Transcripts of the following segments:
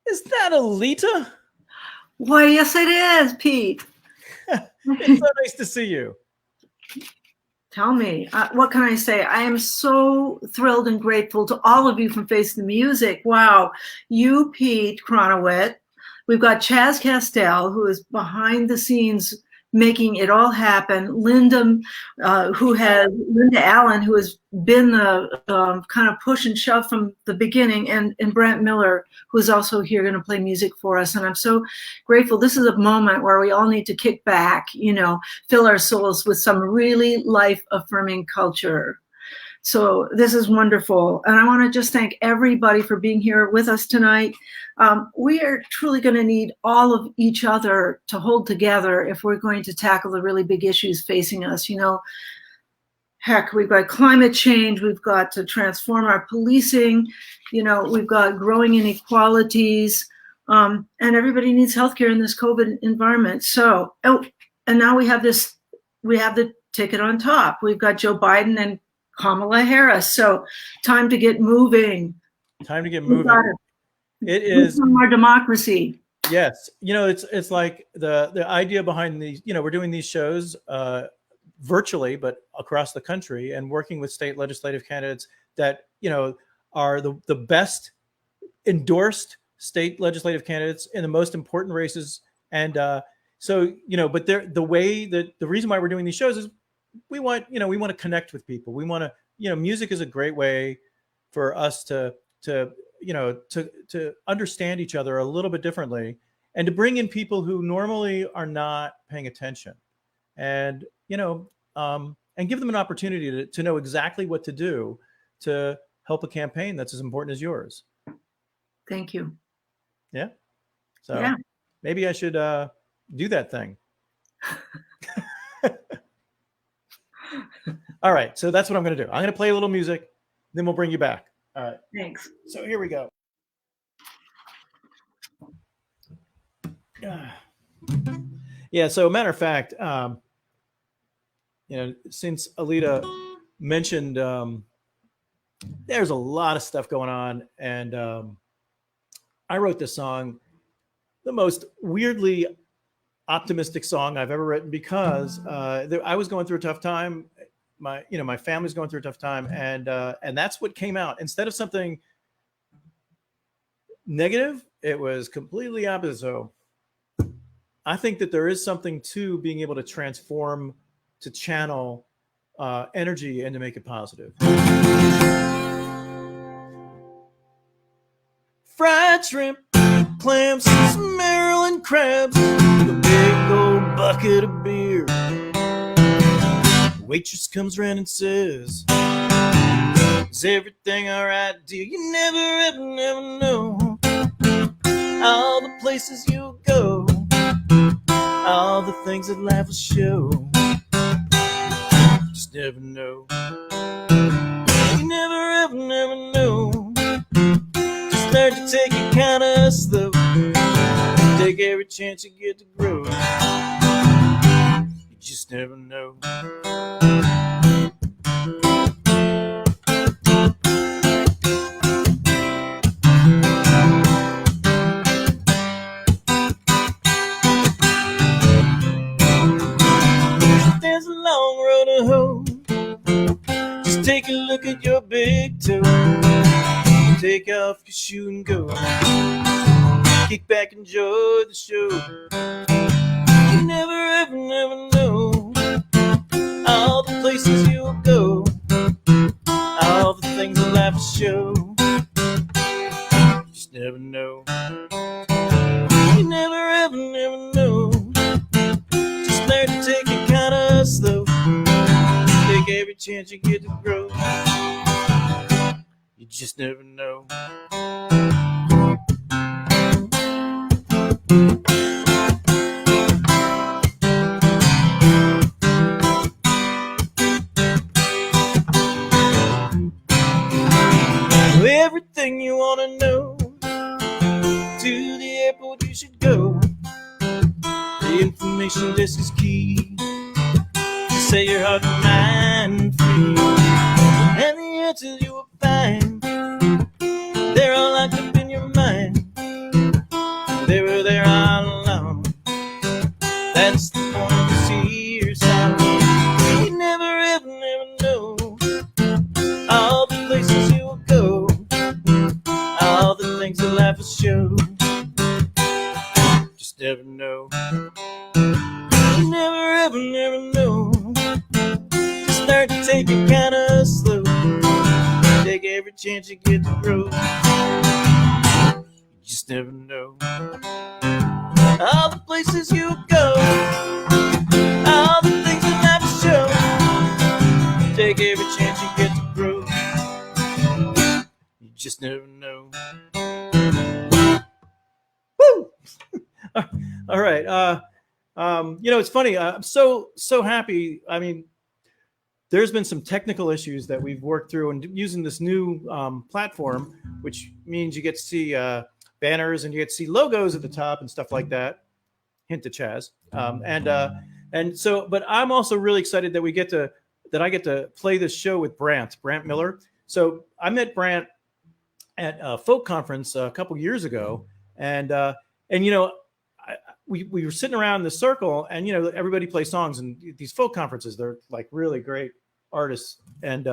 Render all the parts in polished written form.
Is that Aleta? Why, yes, it is, Pete. It's so nice to see you. Tell me, what can I say? I am so thrilled and grateful to all of you from Face the Music. Wow. You, Pete Cronowit. We've got Chaz Castell, who is behind the scenes making it all happen. Linda Allen, who has been the kind of push and shove from the beginning, and Brent Miller, who is also here going to play music for us. And I'm so grateful. This is a moment where we all need to kick back, fill our souls with some really life-affirming culture. So this is wonderful. And I want to just thank everybody for being here with us tonight. We are truly going to need all of each other to hold together if we're going to tackle the really big issues facing us. Heck, we've got climate change. We've got to transform our policing. We've got growing inequalities. And everybody needs healthcare in this COVID environment. So, and now we have the ticket on top. We've got Joe Biden and Kamala Harris. So time to get moving. Time to get moving. It is our democracy. Yes. It's like the idea behind these, we're doing these shows virtually, but across the country, and working with state legislative candidates that, are the best endorsed state legislative candidates in the most important races. And but the reason why we're doing these shows is we want to connect with people. We want to, music is a great way for us to understand each other a little bit differently, and to bring in people who normally are not paying attention, and and give them an opportunity to know exactly what to do to help a campaign that's as important as yours. Thank you. Yeah. So yeah. Maybe I should do that thing. All right. So that's what I'm going to do. I'm going to play a little music, then we'll bring you back. All right. Thanks. So here we go. Yeah. So matter of fact, since Aleta mentioned, there's a lot of stuff going on, and I wrote this song, the most weirdly optimistic song I've ever written, because I was going through a tough time. My family's going through a tough time, and that's what came out. Instead of something negative, it was completely opposite. So I think that there is something to being able to transform, to channel energy, and to make it positive. Fried shrimp, clams, some Maryland crabs, a big old bucket of beer. Waitress comes around and says, "Is everything all right, dear?" You never ever know all the places you'll go, all the things that life will show. Just never know. You never ever know. Just learn to take it kind of slow. Take every chance you get to grow. You just never know. There's a long road to hoe. Just take a look at your big toe. Take off your shoe and go. Kick back, enjoy the show. You never ever know all the places you'll go, all the things that life will show. You just never know. You never ever know. Just learn to take it kind of slow. Take every chance you get to grow. You just never know. Everything you want to know, to the airport you should go. The information desk is key to set your heart and mind free. And the answers you will find, they're all locked up in your mind. That's the point to see your song. You never ever, never know all the places you will go, all the things that life will show. Just never know. You never ever, never know. Just start to take it kind of slow. Take every chance you get to grow. You just never know all the places you go, all the things that life will show. Take every chance you get to grow. You just never know. Woo! All right. It's funny. I'm so happy. I mean, there's been some technical issues that we've worked through, and using this new platform, which means you get to see banners and you get to see logos at the top and stuff like that. Hint to Chaz. But I'm also really excited that I get to play this show with Brant Miller. So I met Brant at a folk conference a couple years ago, and we were sitting around in the circle, and everybody plays songs, and these folk conferences, they're like really great artists, and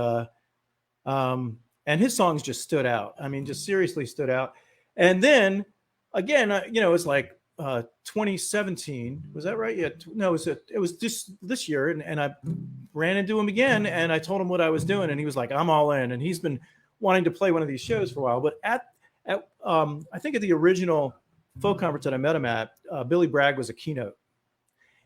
his songs just stood out. I mean, just seriously stood out. And then again, it's like 2017, was that right? Yeah, no, it was just this year, and I ran into him again, and I told him what I was doing, and he was like, "I'm all in," and he's been wanting to play one of these shows for a while. But I think at the original folk conference that I met him at, Billy Bragg was a keynote.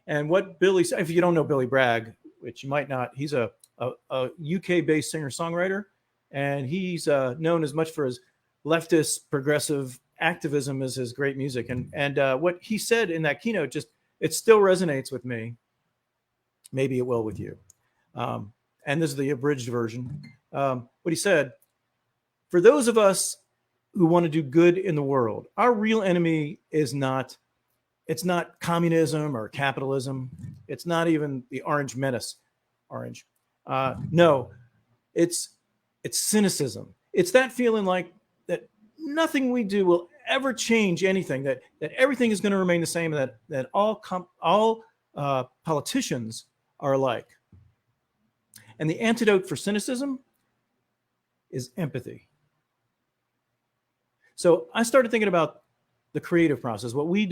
And what Billy said, if you don't know Billy Bragg, which you might not, he's a UK-based singer-songwriter, and he's known as much for his leftist progressive activism as his great music. And what he said in that keynote, it still resonates with me. Maybe it will with you. And this is the abridged version. What he said: for those of us who want to do good in the world, our real enemy it's not communism or capitalism. It's not even the Orange Menace. No, it's cynicism. It's that feeling like that nothing we do will ever change anything, that everything is going to remain the same, that all politicians are alike. And the antidote for cynicism is empathy. So I started thinking about the creative process. What we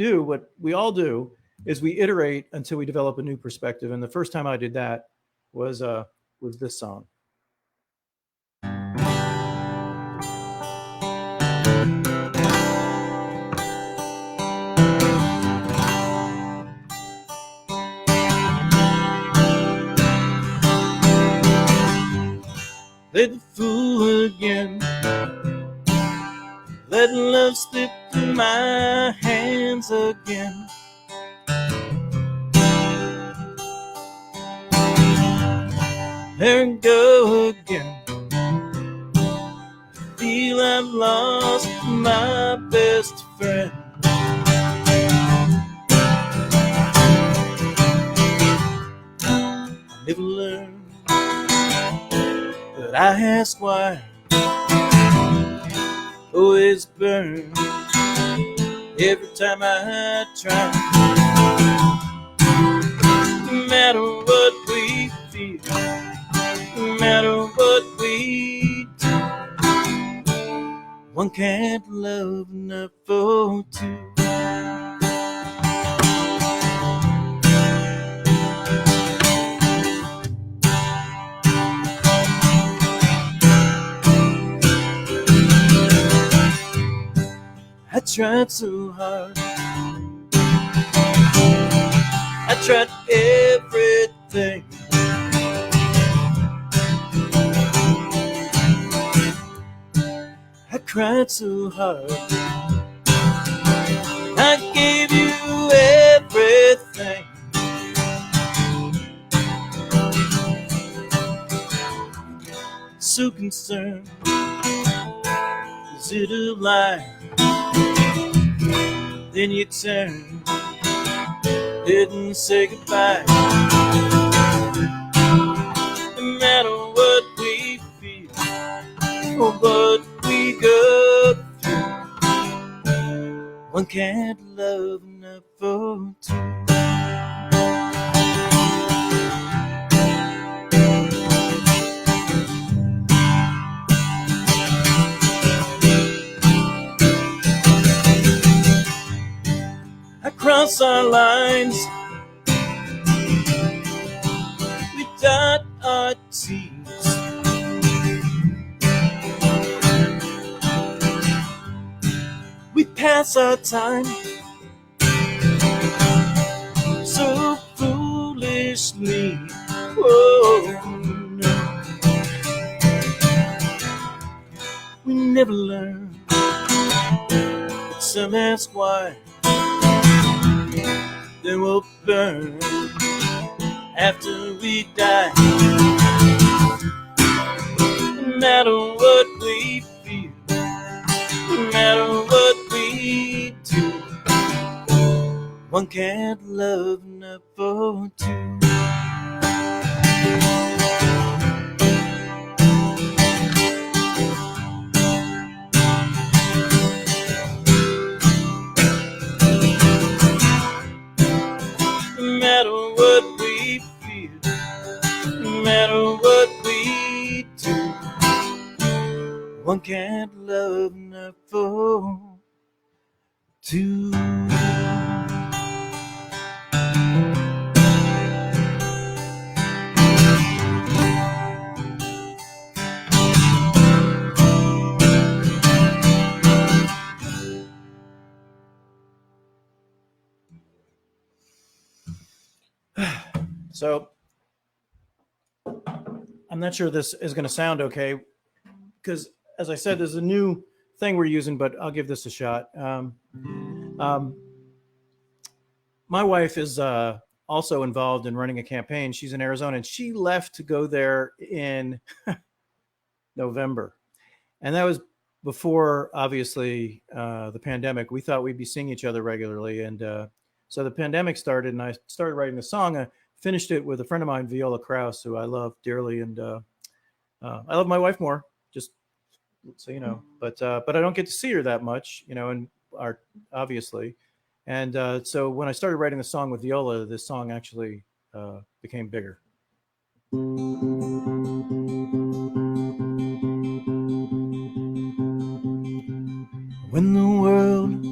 all do, is we iterate until we develop a new perspective. And the first time I did that was this song. Let the fool again, let love slip through my hands again. There we go again. Feel I've lost my best friend. I never learned, but I ask why. Always burn every time I try. No matter what we feel, no matter what we do, one can't love enough for two. I tried so hard, I tried everything. I cried so hard, I gave you everything. So concerned, is it a lie? Then you turned, didn't say goodbye. No matter what we feel, or what we go through, one can't love enough for two. cross our lines, we dot our T's. We pass our time so foolishly. Whoa, no. We never learn. Some ask why, then we'll burn after we die. No matter what we feel, no matter what we do, one can't love enough for two. No matter what we feel, no matter what we do, one can't love enough for two. So I'm not sure this is going to sound okay because, as I said, there's a new thing we're using, but I'll give this a shot. My wife is also involved in running a campaign. She's in Arizona, and she left to go there in November. And that was before, obviously, the pandemic. We thought we'd be seeing each other regularly. And so the pandemic started, and I started writing the song. I finished it with a friend of mine, Viola Krause, who I love dearly. And I love my wife more, just so you know. But I don't get to see her that much, you know, and obviously. And so when I started writing the song with Viola, this song actually became bigger. When the world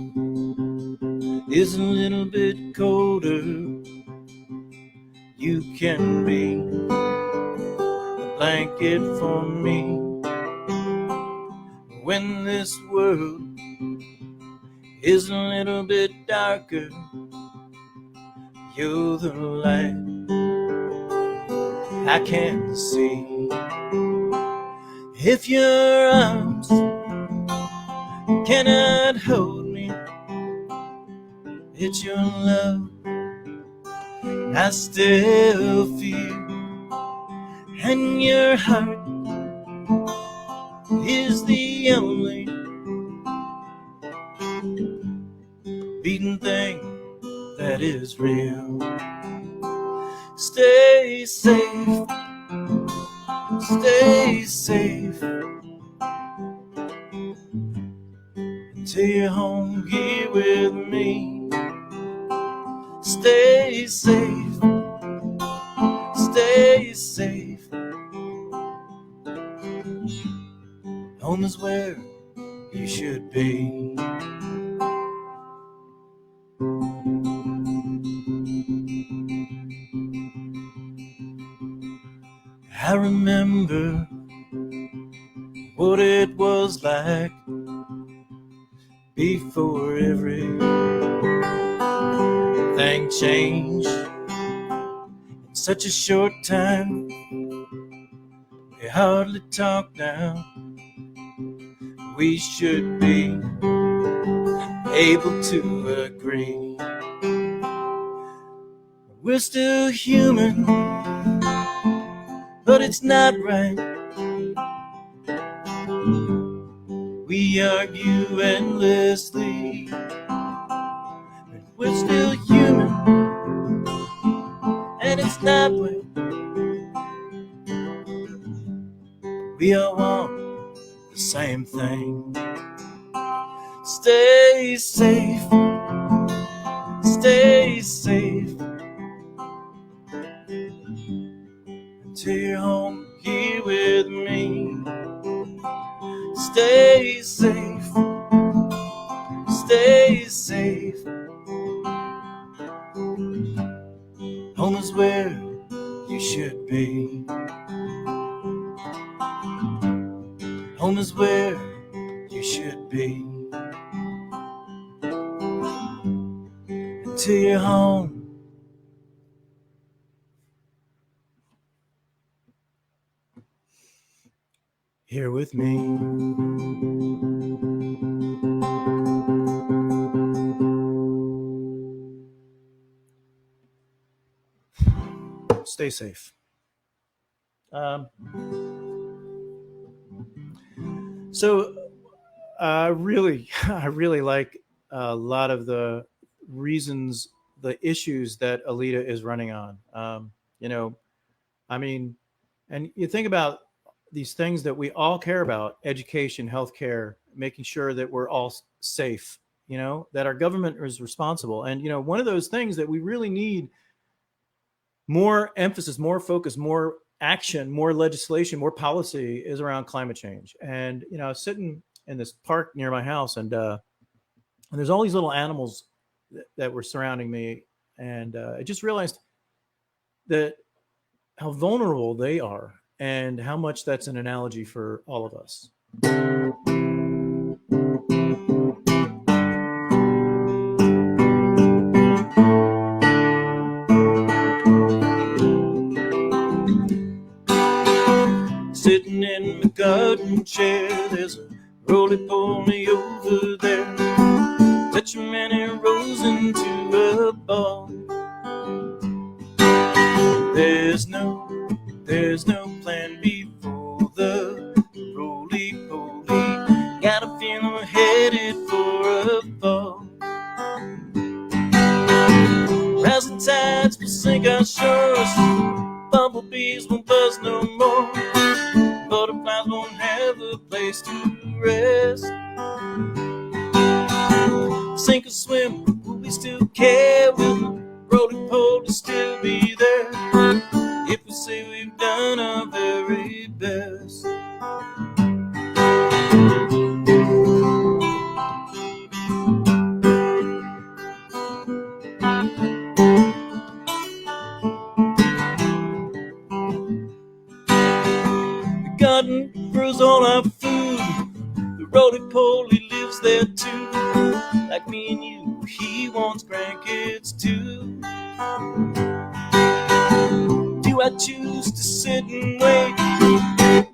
is a little bit colder, you can be a blanket for me. When this world is a little bit darker, you're the light I can see. If your arms cannot hold me, it's your love I still feel, and your heart is the only beating thing that is real. Stay safe, stay safe, until you're home here with me. Stay safe, stay safe. Home is where you should be. I remember what it was like before everything changed. In such a short time, we hardly talk now. We should be able to agree. We're still human, but it's not right. We argue endlessly, but we're still human, and it's not right. We all want the same thing. Stay safe, stay safe, until you're home here with me. Stay safe, stay safe. Home is where you should be. Home is where you should be. Until you're home. Here with me. Stay safe. So I really like a lot of the reasons, the issues that Aleta is running on. You know, I mean, and you think about these things that we all care about: education, healthcare, making sure that we're all safe. You know, that our government is responsible. And one of those things that we really need more emphasis, more focus, more action, more legislation, more policy is around climate change. And I was sitting in this park near my house, and there's all these little animals that were surrounding me, and I just realized that how vulnerable they are, and how much that's an analogy for all of us. Sitting in my garden chair, there's a roly-poly over there, touching many rows into a ball. There's no plan B for the roly-poly. Got a feeling we're headed for a fall. Rising tides will sink our shores, bumblebees won't buzz no more, butterflies won't have a place to rest. Sink or swim, will we still care? Will the roly-poly still be there if we say we've done our very best? The garden grows all our food, the roly-poly lives there too. Like me and you, he wants grandkids too. Do I choose to sit and wait,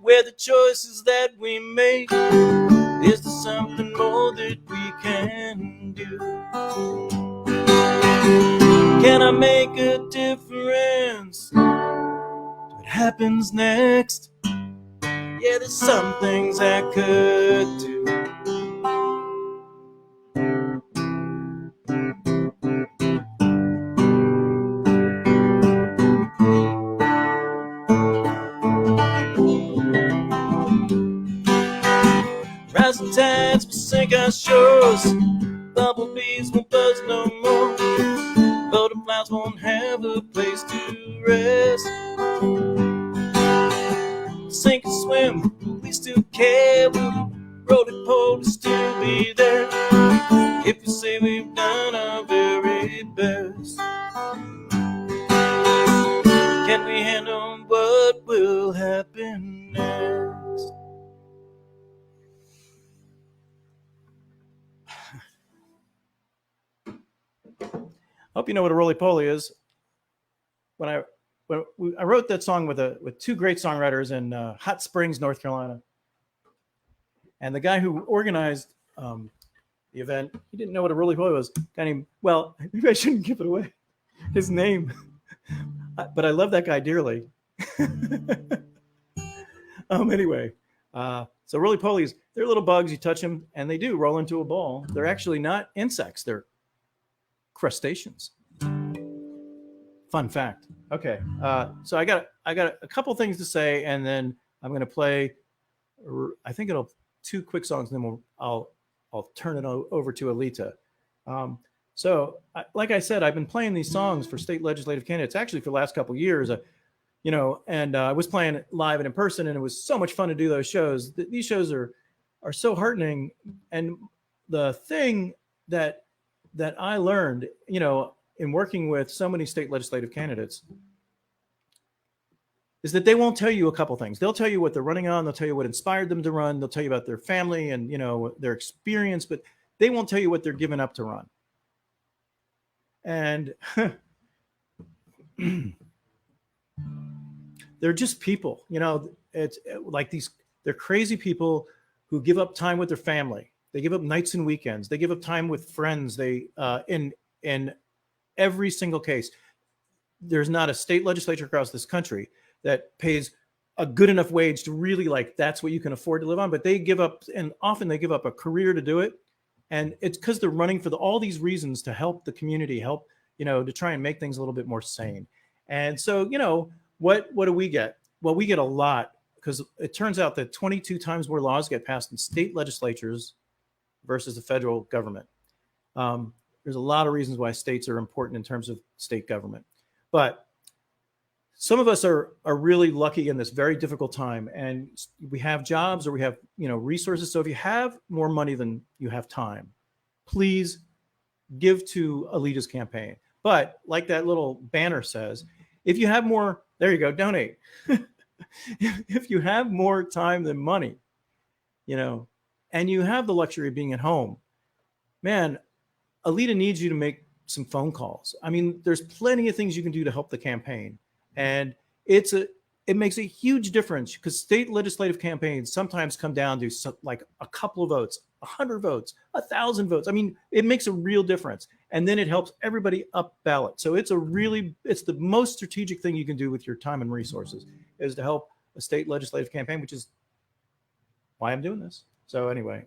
where the choices that we make? Is there something more that we can do? Can I make a difference? What happens next? Yeah, there's some things I could do. Rising tides will sink our shores, bumblebees won't buzz no more, butterflies won't have a place to rest. Sink or swim, will we still care? Will the roly-poly still be there if we say we've done our very best? Can we handle what will happen next? Hope you know what a roly-poly is. When I wrote that song with two great songwriters in Hot Springs, North Carolina, and the guy who organized the event, he didn't know what a roly-poly was. A guy named, well, maybe I shouldn't give it away, his name, but I love that guy dearly. Anyway, so roly-polies, they're little bugs. You touch them, and they do roll into a ball. They're actually not insects. They're crustaceans. Fun fact. Okay, so I got a couple things to say, and then I'm going to play. I think it'll 2 quick songs, and then I'll turn it over to Aleta. So, like I said, I've been playing these songs for state legislative candidates actually for the last couple of years. And I was playing live and in person, and it was so much fun to do those shows. These shows are so heartening, and the thing that I learned, in working with so many state legislative candidates is that they won't tell you a couple things. They'll tell you what they're running on. They'll tell you what inspired them to run. They'll tell you about their family and, you know, their experience, but they won't tell you what they're giving up to run. And they're just people, you know, it's like they're crazy people who give up time with their family. They give up nights and weekends. They give up time with friends. They, in every single case, there's not a state legislature across this country that pays a good enough wage to really, like, that's what you can afford to live on. But they give up, and often they give up a career to do it. And it's because they're running for all these reasons to help the community, help, you know, to try and make things a little bit more sane. And so, you know, what do we get? Well, we get a lot, because it turns out that 22 times more laws get passed in state legislatures versus the federal government. There's a lot of reasons why states are important in terms of state government. But some of us are really lucky in this very difficult time, and we have jobs or we have, you know, resources. So if you have more money than you have time, please give to Aleta's campaign. But like that little banner says, if you have more, there you go, donate. If you have more time than money, you know, and you have the luxury of being at home, man, Aleta needs you to make some phone calls. I mean, there's plenty of things you can do to help the campaign. And it makes a huge difference, because state legislative campaigns sometimes come down to like a couple of votes, 100 votes, 1,000 votes. I mean, it makes a real difference. And then it helps everybody up ballot. So it's the most strategic thing you can do with your time and resources, is to help a state legislative campaign, which is why I'm doing this. So anyway,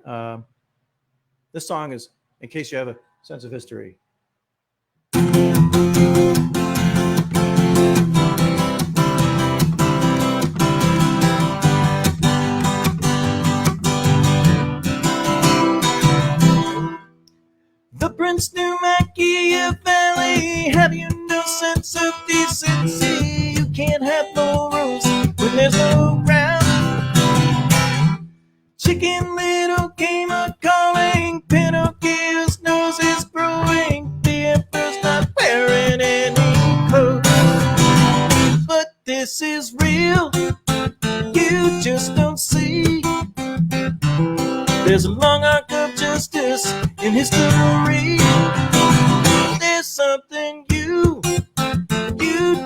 this song is, in case you have a sense of history. The Prince New Machiavelli, have you no sense of decency? You can't have no rules when there's no ground. Chicken Little came a-calling, Pinocchio's nose is growing, the Emperor's not wearing any clothes. But this is real, you just don't see. There's a long arc of justice in history. There's something you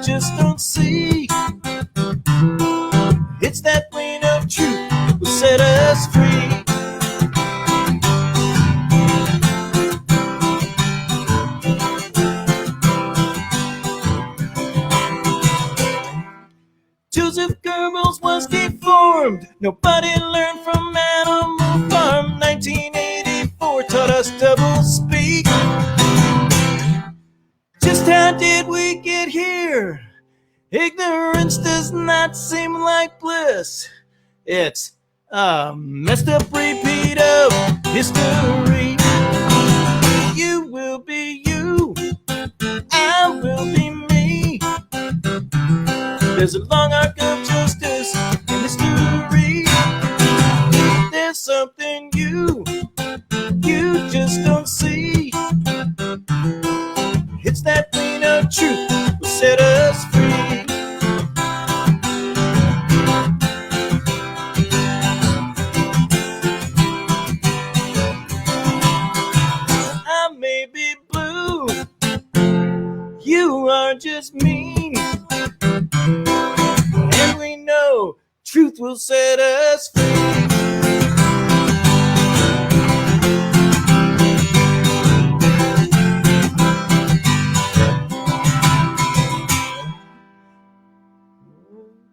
just don't see. It's that plane of truth that will set us free. Joseph Goebbels was deformed. Nobody learned from Animal Farm. 1984 taught us double speak. Just how did we get here? Ignorance does not seem like bliss. It's a messed up repeat of history. You will be you, I will be me. There's a long arc of justice in history. There's something you just don't see. It's that plane of truth that will set us free. I may be blue, you are just mean, and we know truth will set us free.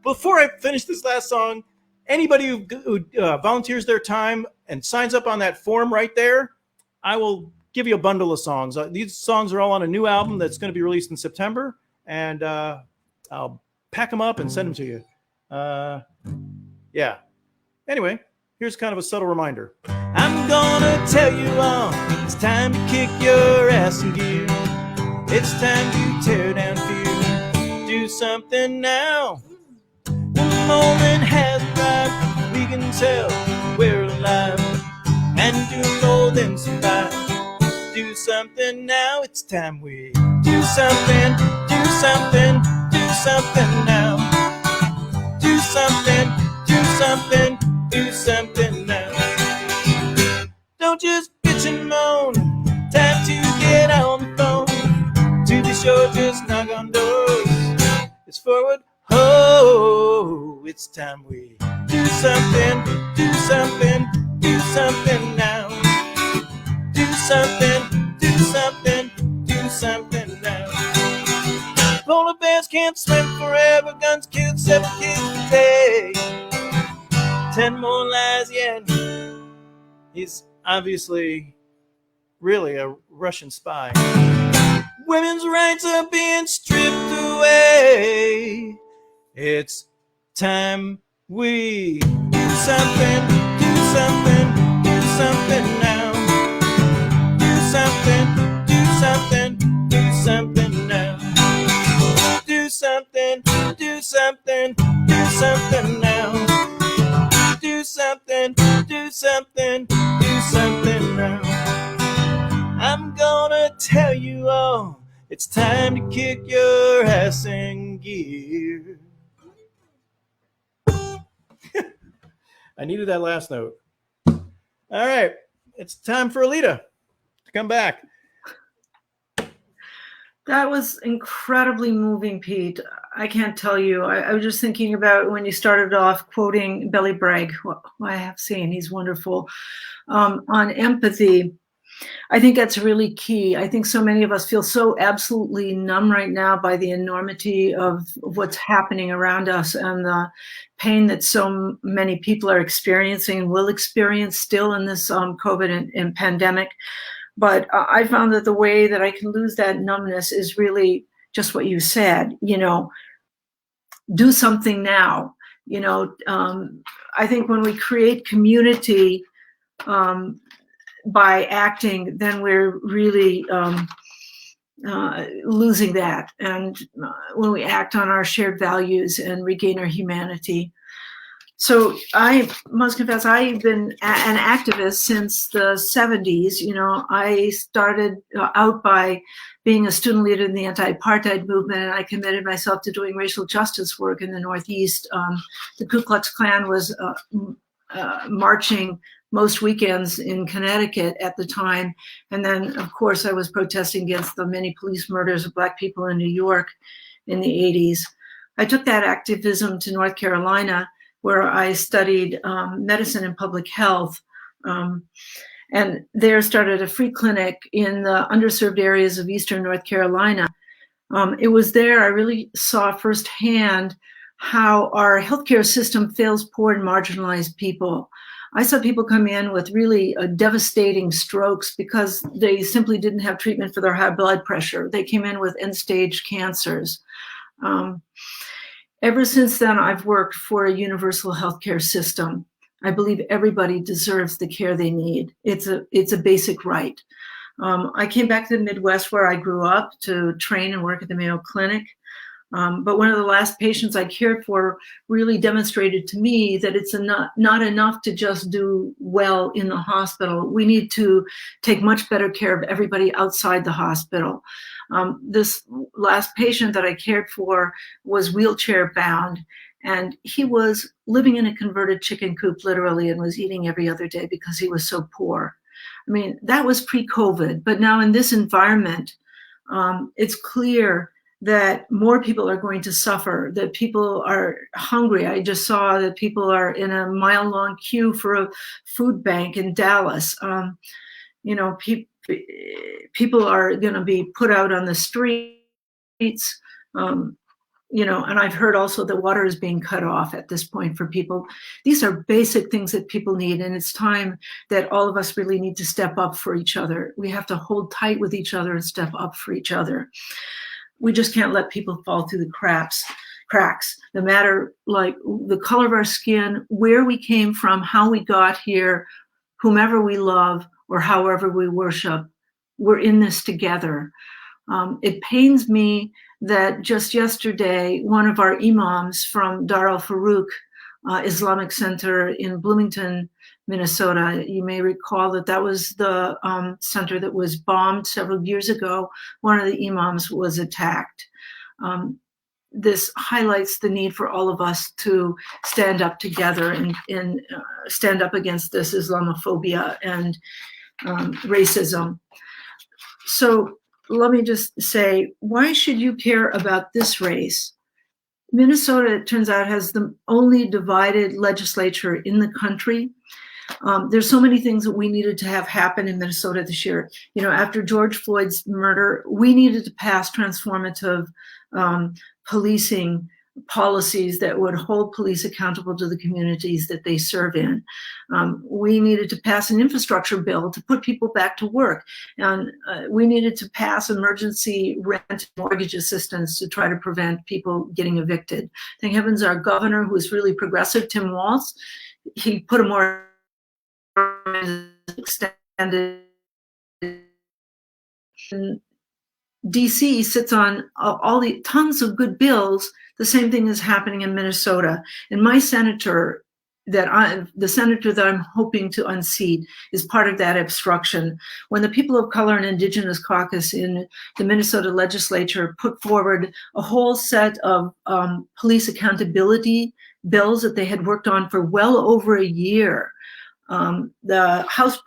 Before I finish this last song, anybody who volunteers their time and signs up on that form right there, I will give you a bundle of songs. These songs are all on a new album that's going to be released in September, and I'll pack them up and send them to you. Yeah. Anyway, here's kind of a subtle reminder. I'm gonna tell you all, it's time to kick your ass in gear. It's time to tear down fear. Do something now. The moment has arrived. We can tell we're alive and do more than survive. do something now. It's time we do something, do something, do something now. Do something, do something, do something now. Don't just bitch and moan. Time to get on the phone. To be sure, just knock on doors. It's forward, ho. It's time we do something, do something, do something now. Do something, do something, do something now. Polar bears can't swim forever. Guns killed 7 kids today. 10 more lies yet. He's obviously really a Russian spy. Women's rights are being stripped away. It's time we do something, do something, do something now. Do something, do something, do something now. Do something, do something, do something now. Do something, do something, do something now. I'm gonna tell you all, it's time to kick your ass in gear. I needed that last note. All right, it's time for Aleta to come back. That was incredibly moving, Pete. I can't tell you. I was just thinking about when you started off quoting Billy Bragg, who I have seen. He's wonderful. On empathy, I think that's really key. I think so many of us feel so absolutely numb right now by the enormity of what's happening around us and the pain that so many people are experiencing and will experience still in this COVID and pandemic. But I found that the way that I can lose that numbness is really just what you said, do something now. I think when we create community by acting, then we're really losing that. And when we act on our shared values and regain our humanity. So I must confess, I've been an activist since the 70s. I started out by being a student leader in the anti-apartheid movement, and I committed myself to doing racial justice work in the Northeast. The Ku Klux Klan was marching most weekends in Connecticut at the time. And then, of course, I was protesting against the many police murders of Black people in New York in the 80s. I took that activism to North Carolina, where I studied medicine and public health. And there started a free clinic in the underserved areas of Eastern North Carolina. It was there I really saw firsthand how our healthcare system fails poor and marginalized people. I saw people come in with really devastating strokes because they simply didn't have treatment for their high blood pressure. They came in with end-stage cancers. Ever since then, I've worked for a universal healthcare system. I believe everybody deserves the care they need. It's a basic right. I came back to the Midwest where I grew up to train and work at the Mayo Clinic. But one of the last patients I cared for really demonstrated to me that it's not enough to just do well in the hospital. We need to take much better care of everybody outside the hospital. This last patient that I cared for was wheelchair bound, and he was living in a converted chicken coop literally and was eating every other day because he was so poor. I mean, that was pre-COVID, but now in this environment, it's clear that more people are going to suffer, that people are hungry. I just saw that people are in a mile-long queue for a food bank in Dallas. People are going to be put out on the streets, and I've heard also that water is being cut off at this point for people. These are basic things that people need, and it's time that all of us really need to step up for each other. We have to hold tight with each other and step up for each other. We just can't let people fall through the cracks, no matter like the color of our skin, where we came from, how we got here, whomever we love or however we worship. We're in this together. It pains me that just yesterday, one of our imams from Dar al-Farouk Islamic Center in Bloomington, Minnesota. You may recall that that was the center that was bombed several years ago. One of the imams was attacked. This highlights the need for all of us to stand up together and stand up against this Islamophobia and racism. So let me just say, why should you care about this race? Minnesota, it turns out, has the only divided legislature in the country. There's so many things that we needed to have happen in Minnesota this year. You know, after George Floyd's murder, we needed to pass transformative policing policies that would hold police accountable to the communities that they serve in. We needed to pass an infrastructure bill to put people back to work. And we needed to pass emergency rent and mortgage assistance to try to prevent people getting evicted. Thank heavens our governor, who is really progressive, Tim Walz, he put a more extended. DC sits on all the tons of good bills. The same thing is happening in Minnesota. And my senator, the senator that I'm hoping to unseat, is part of that obstruction. When the People of Color and Indigenous Caucus in the Minnesota legislature put forward a whole set of police accountability bills that they had worked on for well over a year, the House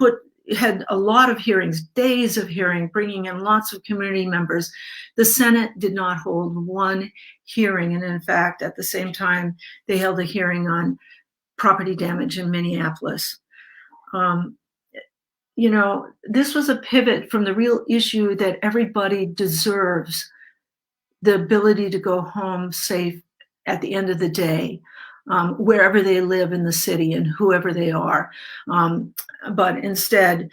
had a lot of hearings, days of hearing, bringing in lots of community members. The Senate did not hold one hearing. And in fact, at the same time, they held a hearing on property damage in Minneapolis. You know, this was a pivot from the real issue that everybody deserves the ability to go home safe at the end of the day. Wherever they live in the city and whoever they are. But instead,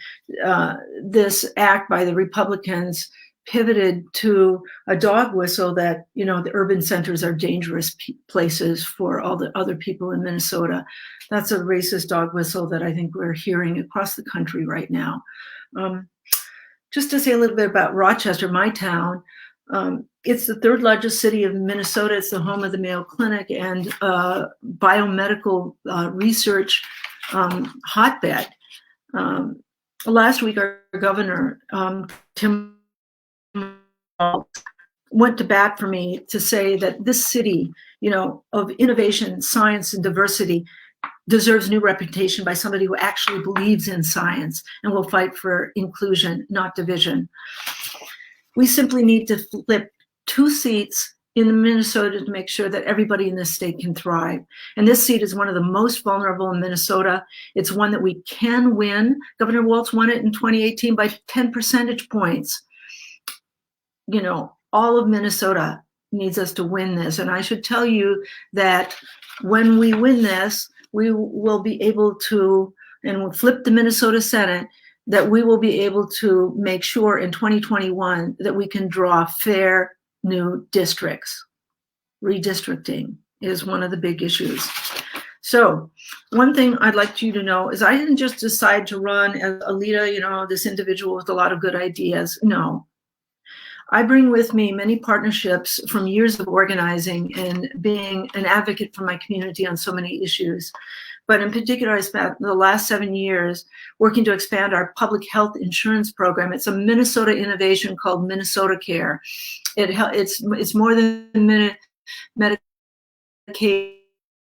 this act by the Republicans pivoted to a dog whistle that, you know, the urban centers are dangerous places for all the other people in Minnesota. That's a racist dog whistle that I think we're hearing across the country right now. Just to say a little bit about Rochester, my town, it's the third largest city of Minnesota. It's the home of the Mayo Clinic and biomedical research hotbed. Last week, our governor, Tim, went to bat for me to say that this city, you know, of innovation, science, and diversity deserves new reputation by somebody who actually believes in science and will fight for inclusion, not division. We simply need to flip 2 seats in Minnesota to make sure that everybody in this state can thrive. And this seat is one of the most vulnerable in Minnesota. It's one that we can win. Governor Walz won it in 2018 by 10 percentage points. You know, all of Minnesota needs us to win this. And I should tell you that when we win this, we will be able to, and we'll flip the Minnesota Senate, that we will be able to make sure in 2021 that we can draw fair new districts. Redistricting is one of the big issues. So one thing I'd like you to know is I didn't just decide to run as Aleta, you know, this individual with a lot of good ideas. No. I bring with me many partnerships from years of organizing and being an advocate for my community on so many issues. But in particular, I spent the last 7 years working to expand our public health insurance program. It's a Minnesota innovation called Minnesota Care. It's more than Medicaid.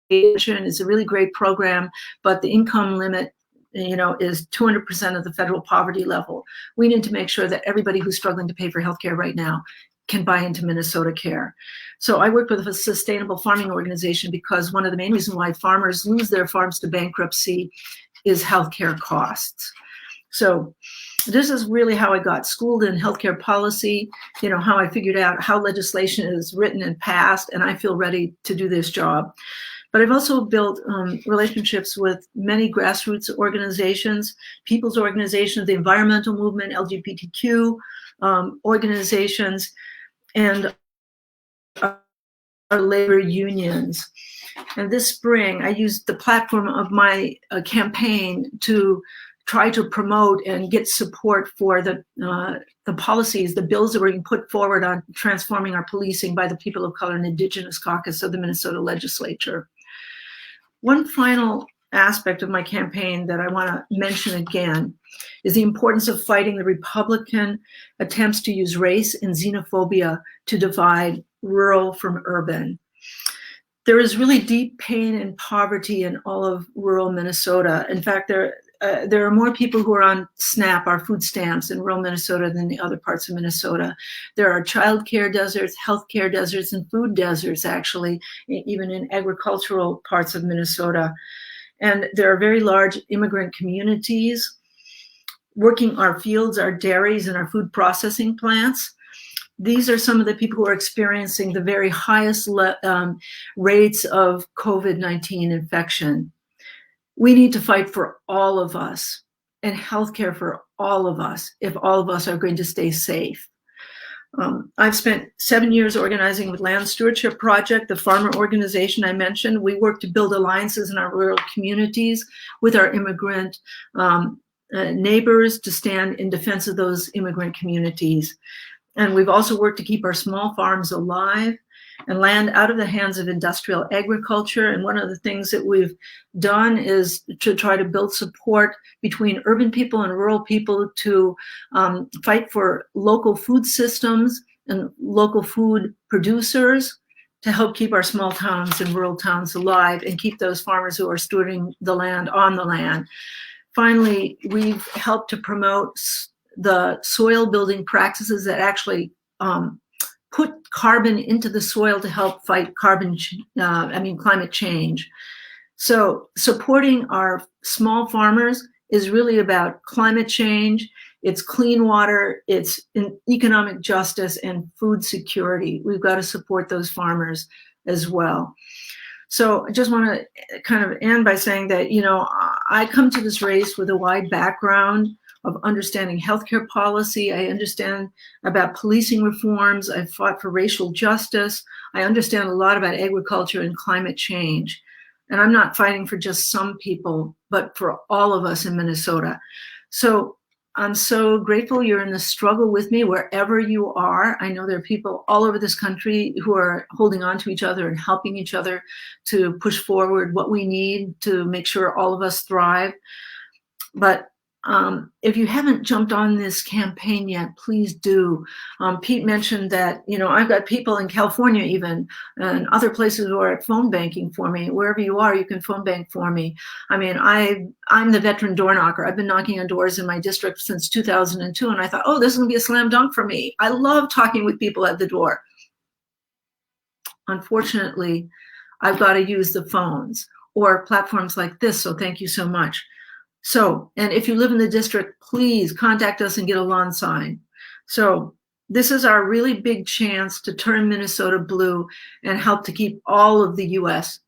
It's a really great program, but the income limit, you know, is 200% of the federal poverty level. We need to make sure that everybody who's struggling to pay for healthcare right now can buy into Minnesota Care. So I work with a sustainable farming organization because one of the main reasons why farmers lose their farms to bankruptcy is healthcare costs. So this is really how I got schooled in healthcare policy, you know, how I figured out how legislation is written and passed, and I feel ready to do this job. But I've also built relationships with many grassroots organizations, people's organizations, the environmental movement, LGBTQ organizations, and our labor unions. And this spring, I used the platform of my campaign to try to promote and get support for the policies, the bills that were being put forward on transforming our policing by the People of Color and Indigenous Caucus of the Minnesota Legislature. One final aspect of my campaign that I want to mention again is the importance of fighting the Republican attempts to use race and xenophobia to divide rural from urban. There is really deep pain and poverty in all of rural Minnesota. In fact, there are more people who are on SNAP, our food stamps, in rural Minnesota than the other parts of Minnesota. There are childcare deserts, healthcare deserts, and food deserts, actually, even in agricultural parts of Minnesota. And there are very large immigrant communities working our fields, our dairies, and our food processing plants. These are some of the people who are experiencing the very highest rates of COVID-19 infection. We need to fight for all of us and healthcare for all of us if all of us are going to stay safe. I've spent 7 years organizing with Land Stewardship Project, the farmer organization I mentioned. We work to build alliances in our rural communities with our immigrant neighbors to stand in defense of those immigrant communities. And we've also worked to keep our small farms alive and land out of the hands of industrial agriculture. And one of the things that we've done is to try to build support between urban people and rural people to fight for local food systems and local food producers to help keep our small towns and rural towns alive and keep those farmers who are stewarding the land on the land. Finally, we've helped to promote the soil building practices that actually put carbon into the soil to help fight climate change. So supporting our small farmers is really about climate change. It's clean water, it's economic justice and food security. We've got to support those farmers as well. So I just want to kind of end by saying that, I come to this race with a wide background of understanding healthcare policy. I understand about policing reforms. I've fought for racial justice. I understand a lot about agriculture and climate change. And I'm not fighting for just some people, but for all of us in Minnesota. So I'm so grateful you're in the struggle with me wherever you are. I know there are people all over this country who are holding on to each other and helping each other to push forward what we need to make sure all of us thrive. But if you haven't jumped on this campaign yet, please do. Pete mentioned that, I've got people in California even and other places who are at phone banking for me. Wherever you are, you can phone bank for me. I mean, I'm the veteran door knocker. I've been knocking on doors in my district since 2002, and I thought, oh, this is going to be a slam dunk for me. I love talking with people at the door. Unfortunately, I've got to use the phones or platforms like this, so thank you so much. So, and if you live in the district, please contact us and get a lawn sign. So this is our really big chance to turn Minnesota blue and help to keep all of the U.S.,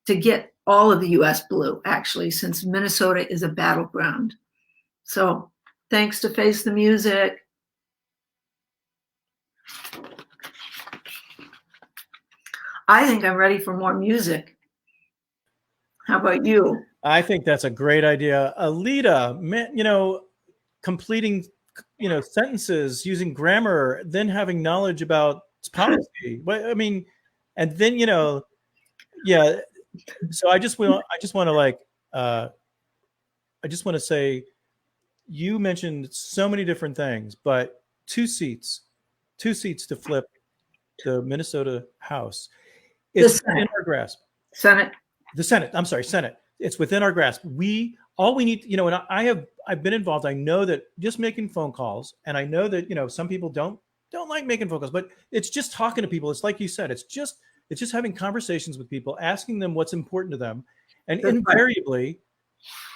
to get all of the U.S. blue, actually, since Minnesota is a battleground. So thanks to Face the Music. I think I'm ready for more music. How about you? I think that's a great idea. Aleta, completing, sentences using grammar, then having knowledge about policy. I mean, and then, yeah. So I just want to say, you mentioned so many different things, but two seats to flip the Minnesota House. It's in our grasp. Senate. The Senate. I'm sorry, Senate. It's within our grasp. All we need, and I've been involved. I know that just making phone calls, and I know that, some people don't like making phone calls, but it's just talking to people. It's like you said, it's just having conversations with people, asking them what's important to them. And invariably,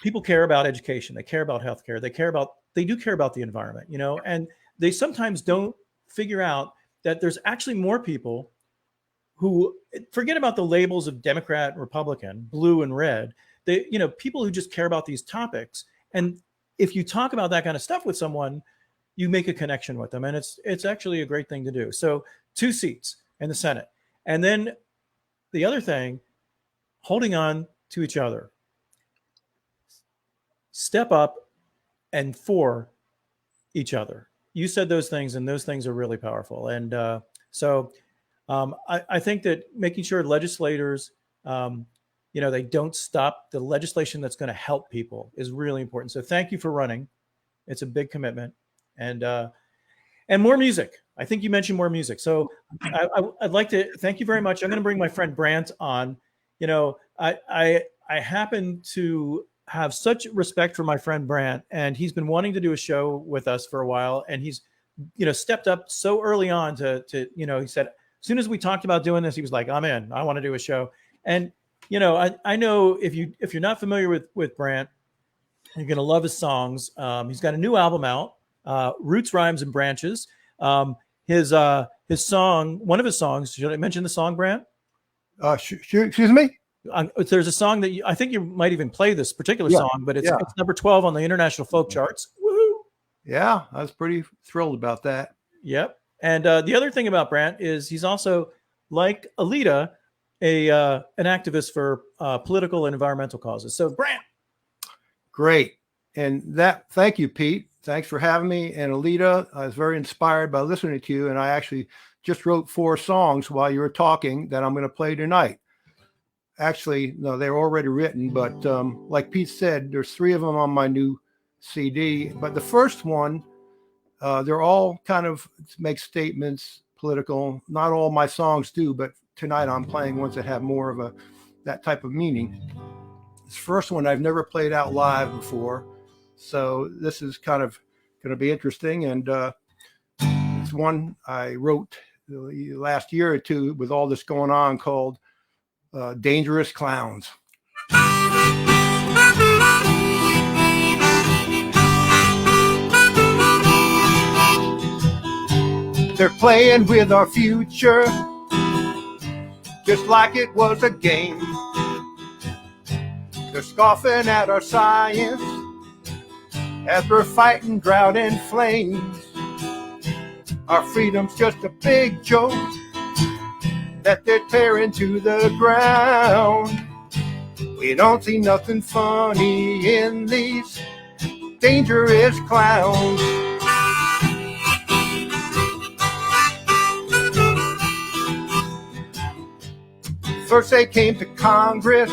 people care about education. They care about healthcare. They do care about the environment, and they sometimes don't figure out that there's actually more people who forget about the labels of Democrat and Republican, blue and red. People who just care about these topics. And if you talk about that kind of stuff with someone, you make a connection with them. And it's actually a great thing to do. So 2 seats in the Senate. And then the other thing, holding on to each other. Step up and for each other. You said those things, and those things are really powerful. And I think that making sure legislators they don't stop. The legislation that's going to help people is really important. So thank you for running. It's a big commitment. And more music. I think you mentioned more music. So I'd like to thank you very much. I'm going to bring my friend Brant on. I happen to have such respect for my friend Brant, and he's been wanting to do a show with us for a while. And he's, stepped up so early on to he said, as soon as we talked about doing this, he was like, I'm in. I want to do a show. And, I know if you're not familiar with Brant, you're going to love his songs. He's got a new album out, Roots, Rhymes, and Branches. His song, one of his songs, should I mention the song, Brant? Excuse me? There's a song that I think you might even play this particular song, but it's number 12 on the international folk charts. Woohoo! Yeah, I was pretty thrilled about that. Yep. And the other thing about Brant is he's also, like Aleta, an activist for political and environmental causes. So Brant. Great. And thank you, Pete. Thanks for having me. And Aleta, I was very inspired by listening to you. And I actually just wrote 4 songs while you were talking that I'm going to play tonight. Actually, no, they're already written, but like Pete said, there's 3 of them on my new CD. But the first one, they're all kind of make statements, political. Not all my songs do, but tonight I'm playing ones that have more of that type of meaning. This first one I've never played out live before, so this is kind of going to be interesting. And it's one I wrote the last year or two with all this going on, called Dangerous Clowns. They're playing with our future just like it was a game. They're scoffing at our science as we're fighting drought and flames. Our freedom's just a big joke that they're tearing to the ground. We don't see nothing funny in these dangerous clowns. First they came to Congress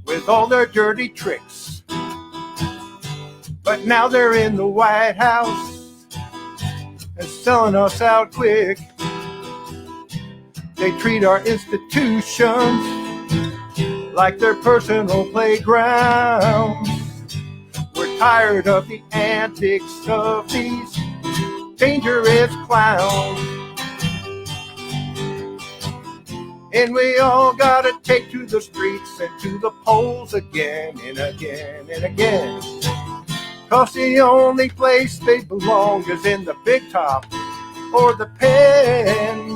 with all their dirty tricks, but now they're in the White House and selling us out quick. They treat our institutions like their personal playgrounds. We're tired of the antics of these dangerous clowns. And we all gotta take to the streets and to the polls again and again and again. 'Cause the only place they belong is in the big top or the pen.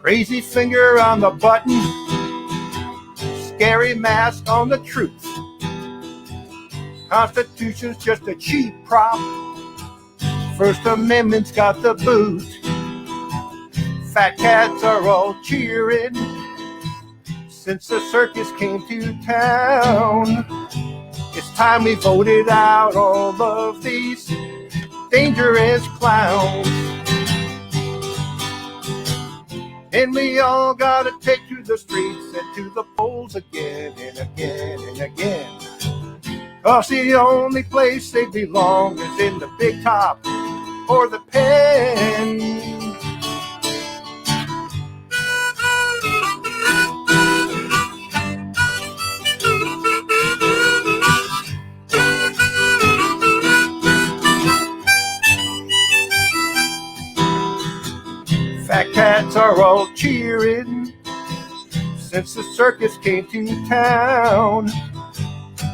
Crazy finger on the button, scary mask on the truth. Constitution's just a cheap prop, First Amendment's got the boot. Fat cats are all cheering since the circus came to town. It's time we voted out all of these dangerous clowns. And we all gotta take to the streets and to the polls again and again and again. 'Cause the only place they belong is in the big top or the pen. Fat cats are all cheering since the circus came to town.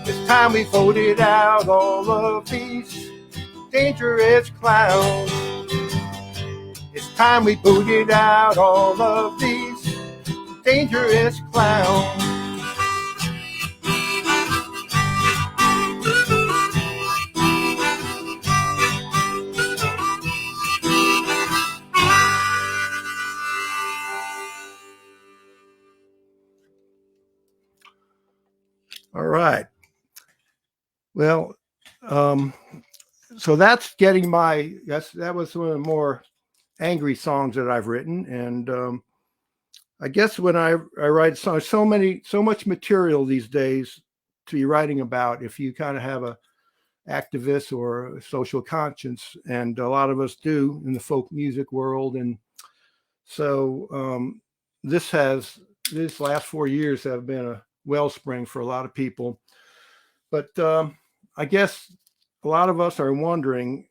It's time we voted out all of these dangerous clowns. It's time we booted out all of these dangerous clowns. All right. Well, so that's getting that was one of the more angry songs that I've written. And I guess when I write songs, so much material these days to be writing about, if you kind of have a activist or a social conscience, and a lot of us do in the folk music world. And so this last 4 years have been a wellspring for a lot of people. But I guess a lot of us are wondering,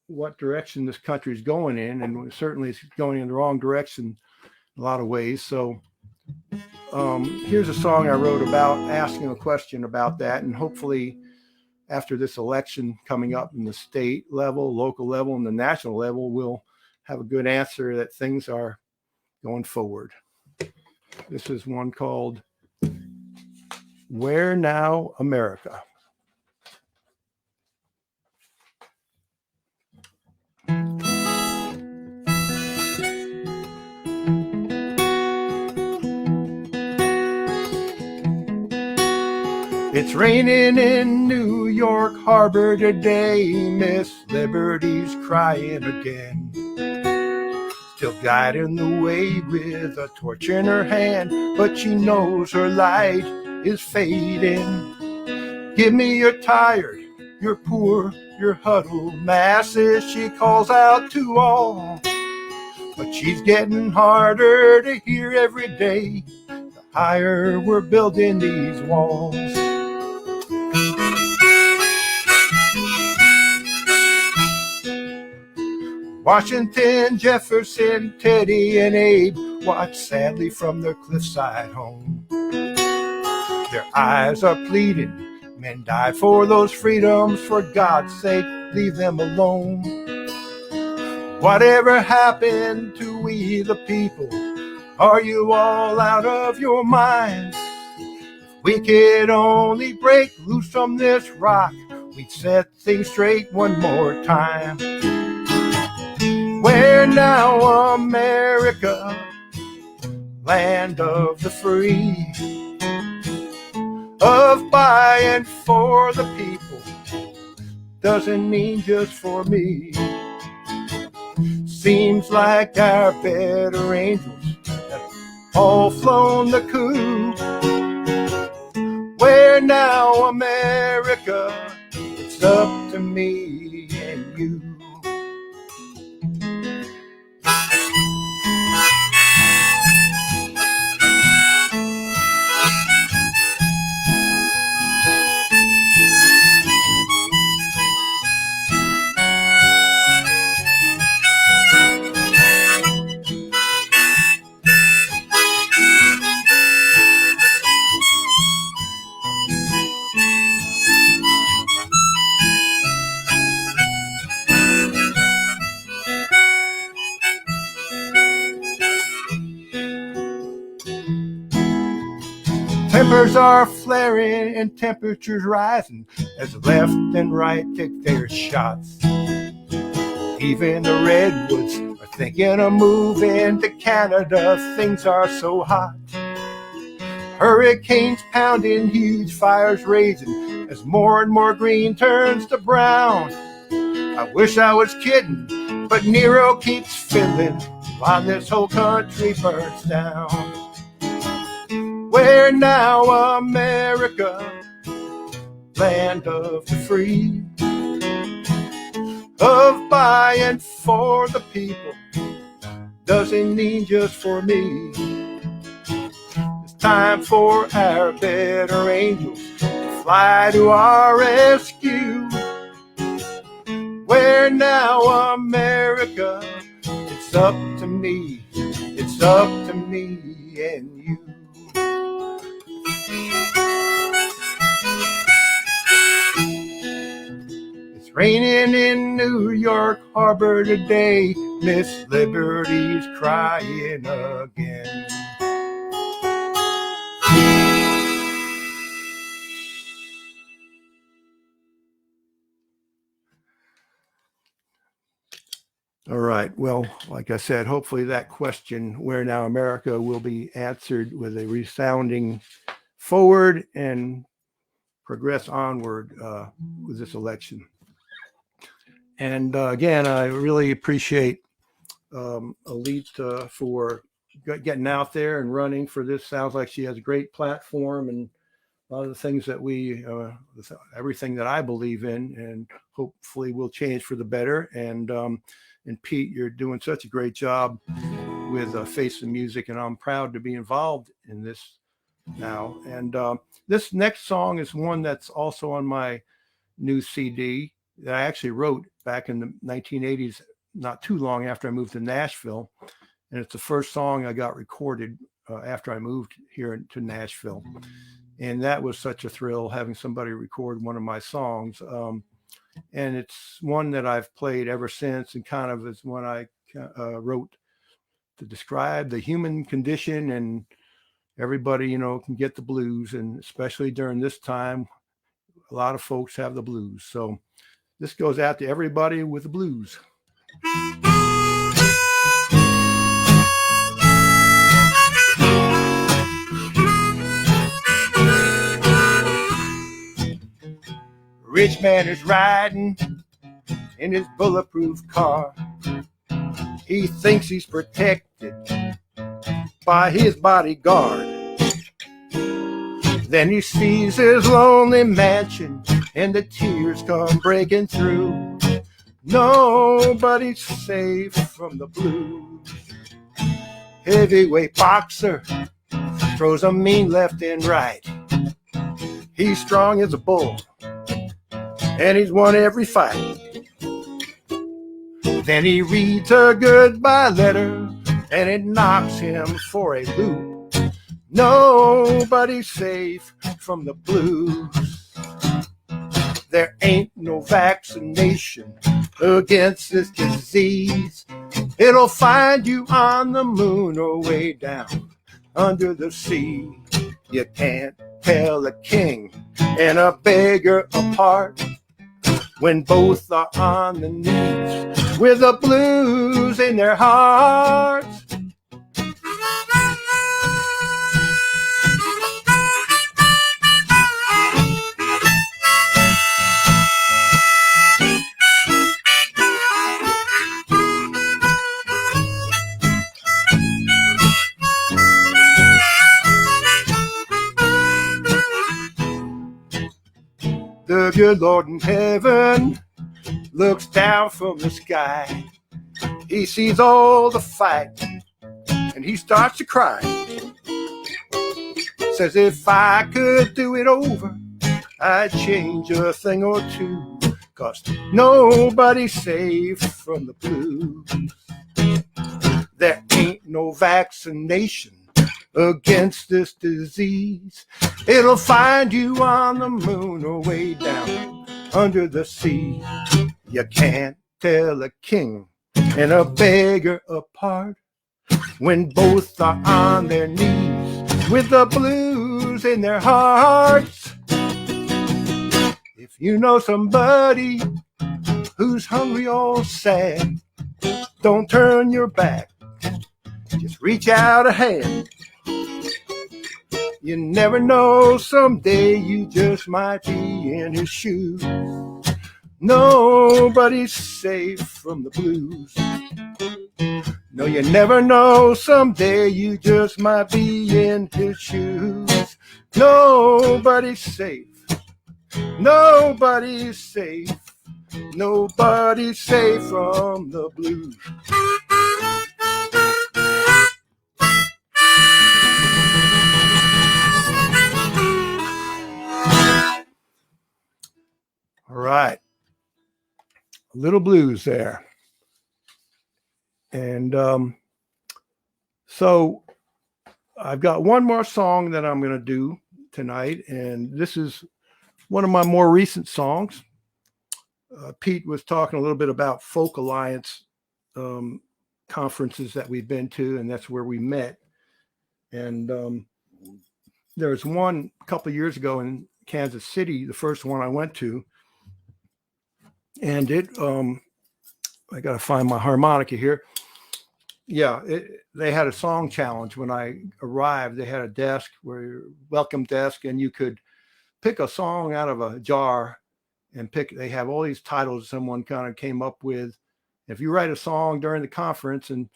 what direction this country is going in, and certainly it's going in the wrong direction in a lot of ways. So here's a song I wrote about asking a question about that, and hopefully after this election coming up in the state level, local level, and the national level, we'll have a good answer that things are going forward. This is one called Where Now, America? It's raining in New York Harbor today. Miss Liberty's crying again. Still guiding the way with a torch in her hand, but she knows her light is fading. Give me your tired, your poor, your huddled masses, she calls out to all. But she's getting harder to hear every day, the higher we're building these walls. Washington, Jefferson, Teddy, and Abe watch sadly from their cliffside home. Their eyes are pleading, men die for those freedoms, for God's sake, leave them alone. Whatever happened to we the people? Are you all out of your minds? If we could only break loose from this rock, we'd set things straight one more time. Where now, America, land of the free, of, by, and for the people, doesn't mean just for me. Seems like our better angels have all flown the coop. Where now, America, it's up to me and you. Tempers are flaring and temperatures rising as left and right take their shots. Even the redwoods are thinking of moving to Canada. Things are so hot. Hurricanes pounding, huge fires raging as more and more green turns to brown. I wish I was kidding, but Nero keeps filling while this whole country burns down. Where now, America, land of the free, of, by, and for the people, doesn't mean just for me. It's time for our better angels to fly to our rescue. Where now, America, it's up to me, it's up to me and you. raining in New York Harbor today. Miss Liberty's crying again. All right. Well, like I said, hopefully that question, where now America, will be answered with a resounding forward and progress onward with this election. And again, I really appreciate Aleta for getting out there and running for this. Sounds like she has a great platform and a lot of the things that everything that I believe in, and hopefully will change for the better. And Pete, you're doing such a great job with Face the Music, and I'm proud to be involved in this now. And this next song is one that's also on my new CD that I actually wrote back in the 1980s, not too long after I moved to Nashville. And it's the first song I got recorded after I moved here to Nashville. And that was such a thrill, having somebody record one of my songs. And it's one that I've played ever since, and kind of is one I wrote to describe the human condition, and everybody, can get the blues. And especially during this time, a lot of folks have the blues. So this goes out to everybody with the blues. Rich man is riding in his bulletproof car. He thinks he's protected by his bodyguard. Then he sees his lonely mansion and the tears come breaking through. Nobody's safe from the blues. Heavyweight boxer throws a mean left and right. He's strong as a bull, and he's won every fight. Then he reads a goodbye letter, and it knocks him for a loop. Nobody's safe from the blues. There ain't no vaccination against this disease. It'll find you on the moon or way down under the sea. You can't tell a king and a beggar apart when both are on the knees with the blues in their hearts. The good Lord in heaven looks down from the sky. He sees all the fight and he starts to cry. Says, if I could do it over, I'd change a thing or two, 'cause nobody's safe from the blues. There ain't no vaccination against this disease. It'll find you on the moon or way down under the sea. You can't tell a king and a beggar apart when both are on their knees with the blues in their hearts. If you know somebody who's hungry or sad, don't turn your back, just reach out a hand. You never know, someday you just might be in his shoes. Nobody's safe from the blues. No, you never know, someday you just might be in his shoes. Nobody's safe. Nobody's safe. Nobody's safe from the blues. All right. A little blues there. And so I've got one more song that I'm going to do tonight. And this is one of my more recent songs. Pete was talking a little bit about Folk Alliance conferences that we've been to, and that's where we met. And there was one a couple of years ago in Kansas City, the first one I went to, and it I got to find my harmonica here. Yeah, they had a song challenge when I arrived. They had a desk welcome desk, and you could pick a song out of a jar and they have all these titles someone kind of came up with. If you write a song during the conference and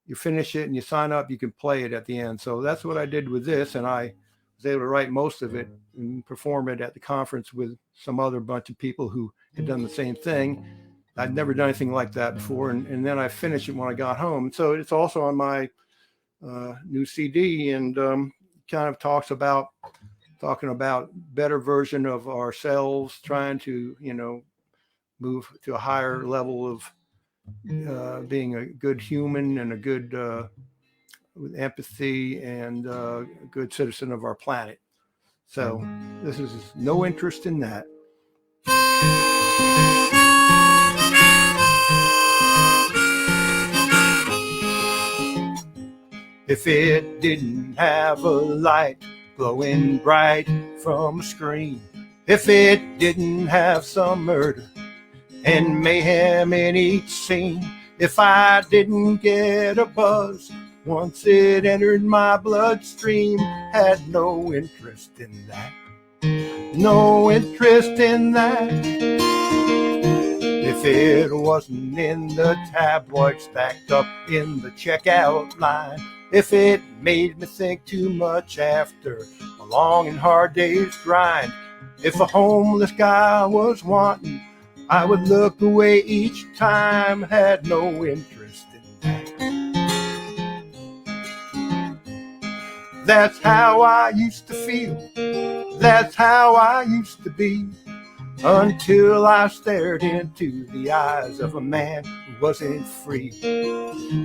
you finish it and you sign up, you can play it at the end. So that's what I did with this. And I was able to write most of it and perform it at the conference with some other bunch of people who had done the same thing. I'd never done anything like that before. And then I finished it when I got home. So it's also on my new CD, and kind of talking about better version of ourselves, trying to, move to a higher level of being a good human and a good with empathy and a good citizen of our planet. So this is No Interest in That. If it didn't have a light glowing bright from a screen, if it didn't have some murder and mayhem in each scene, if I didn't get a buzz once it entered my bloodstream, had no interest in that, no interest in that. If it wasn't in the tabloid stacked up in the checkout line, if it made me think too much after a long and hard day's grind, if a homeless guy was wanting, I would look away each time, had no interest in that. That's how I used to feel, that's how I used to be, until I stared into the eyes of a man who wasn't free.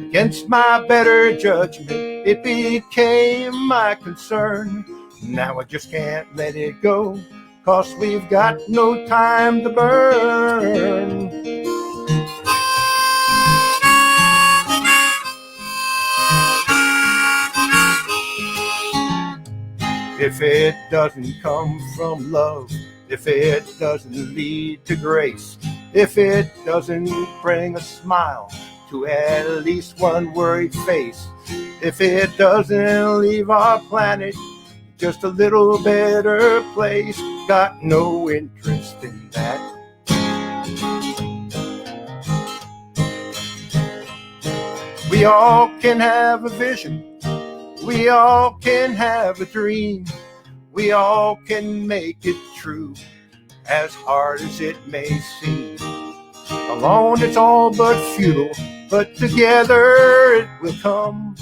Against my better judgment, it became my concern. Now I just can't let it go, 'cause we've got no time to burn. If it doesn't come from love, if it doesn't lead to grace, if it doesn't bring a smile to at least one worried face, if it doesn't leave our planet just a little better place, got no interest in that. We all can have a vision, we all can have a dream, we all can make it true, as hard as it may seem. Alone it's all but futile, but together it will come,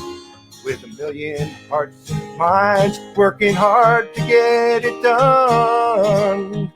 with a million hearts and minds working hard to get it done.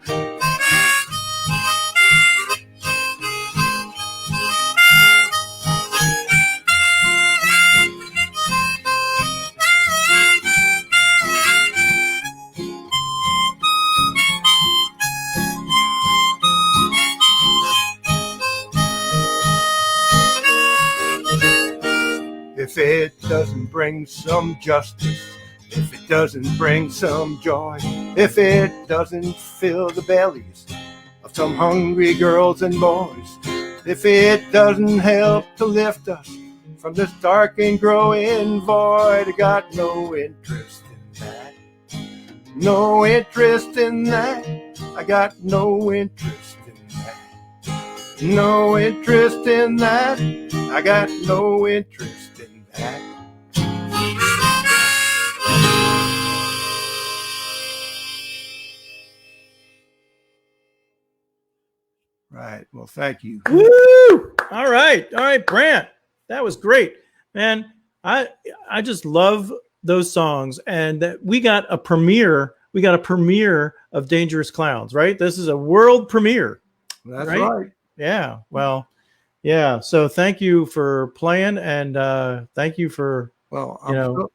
If it doesn't bring some justice, if it doesn't bring some joy, if it doesn't fill the bellies of some hungry girls and boys, if it doesn't help to lift us from this dark and growing void, I got no interest in that. No interest in that. I got no interest in that. No interest in that. I got no interest in that. Right. Well, thank you. Woo! All right, Brant. That was great, man. I just love those songs, and that we got a premiere. We got a premiere of Dangerous Clowns, right? This is a world premiere. That's right. Yeah. Well, yeah. So thank you for playing, and thank you for. Well,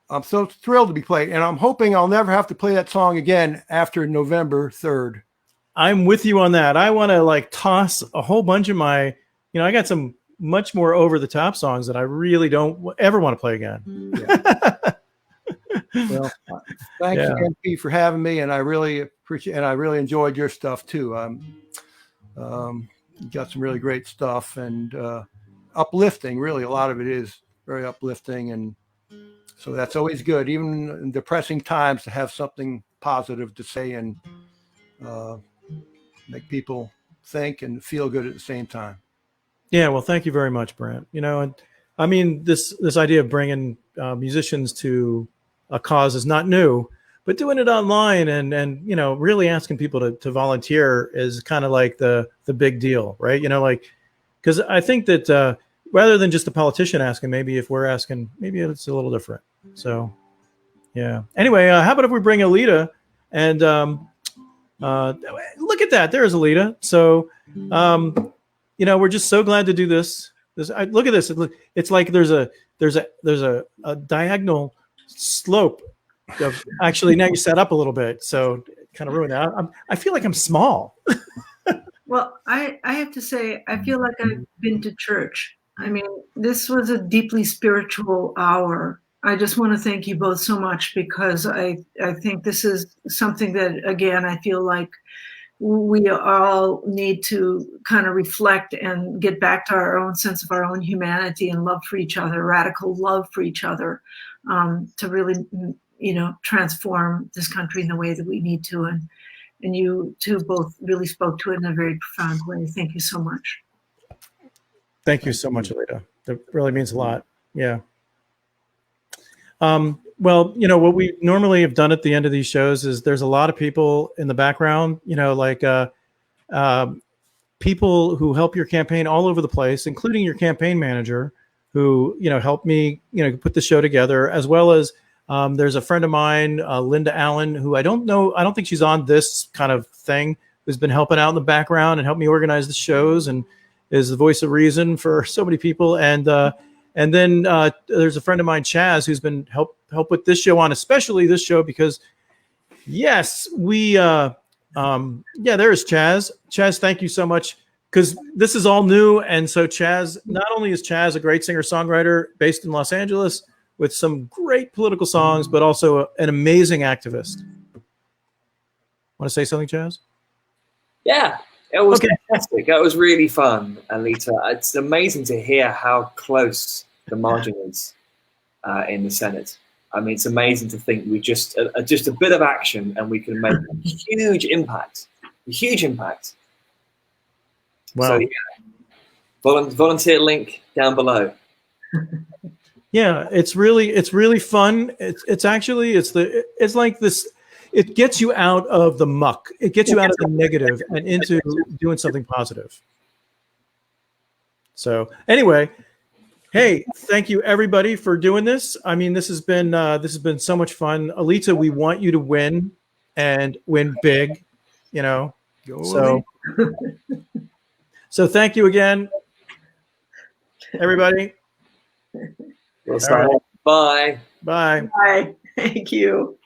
I'm so thrilled to be playing, and I'm hoping I'll never have to play that song again after November 3rd. I'm with you on that. I want to like toss a whole bunch of my, I got some much more over the top songs that I really don't ever want to play again. Yeah. Well, thanks Yeah. again, Pete, for having me, and I really appreciate, and I really enjoyed your stuff too. You got some really great stuff and uplifting. Really, a lot of it is very uplifting, and so that's always good, even in depressing times, to have something positive to say and make people think and feel good at the same time. Yeah. Well, thank you very much, Brent. And I mean, this idea of bringing musicians to a cause is not new, but doing it online and really asking people to volunteer is kind of like the big deal, right? Like, because I think that rather than just a politician asking, maybe if we're asking, maybe it's a little different. So, yeah. Anyway, how about if we bring Aleta and look at that? There's Aleta. So, we're just so glad to do this. Look at this. It's like there's a diagonal slope. Actually, now you set up a little bit, so kind of ruined that. I feel like I'm small. Well, I have to say, I feel like I've been to church. I mean, this was a deeply spiritual hour. I just want to thank you both so much, because I think this is something that, again, I feel like we all need to kind of reflect and get back to our own sense of our own humanity and love for each other, radical love for each other, to really, transform this country in the way that we need to. And you two both really spoke to it in a very profound way. Thank you so much. Thank you so much, Aleta. That really means a lot. Yeah. Well, what we normally have done at the end of these shows is there's a lot of people in the background, like people who help your campaign all over the place, including your campaign manager, who, helped me, put the show together, as well as there's a friend of mine, Linda Allen, who I don't think she's on this kind of thing, who's been helping out in the background and helped me organize the shows and is the voice of reason for so many people. And then there's a friend of mine, Chaz, who's been help put this show on, especially this show, because yes, we there is Chaz. Chaz, thank you so much, because this is all new. And so Chaz, not only is Chaz a great singer-songwriter based in Los Angeles with some great political songs, but also an amazing activist. Want to say something, Chaz? Yeah, it was fantastic. It was really fun, Aleta. It's amazing to hear how close the margin is in the Senate. I mean, it's amazing to think we just a bit of action and we can make a huge impact. A huge impact. Wow. So, yeah, volunteer link down below. Yeah, it's really fun. It's like this. It gets you out of the muck. It gets you out of the negative and into doing something positive. So anyway, hey, thank you everybody for doing this. I mean, this has been so much fun. Aleta, we want you to win and win big. So thank you again, everybody. Bye. Bye. Bye. Thank you.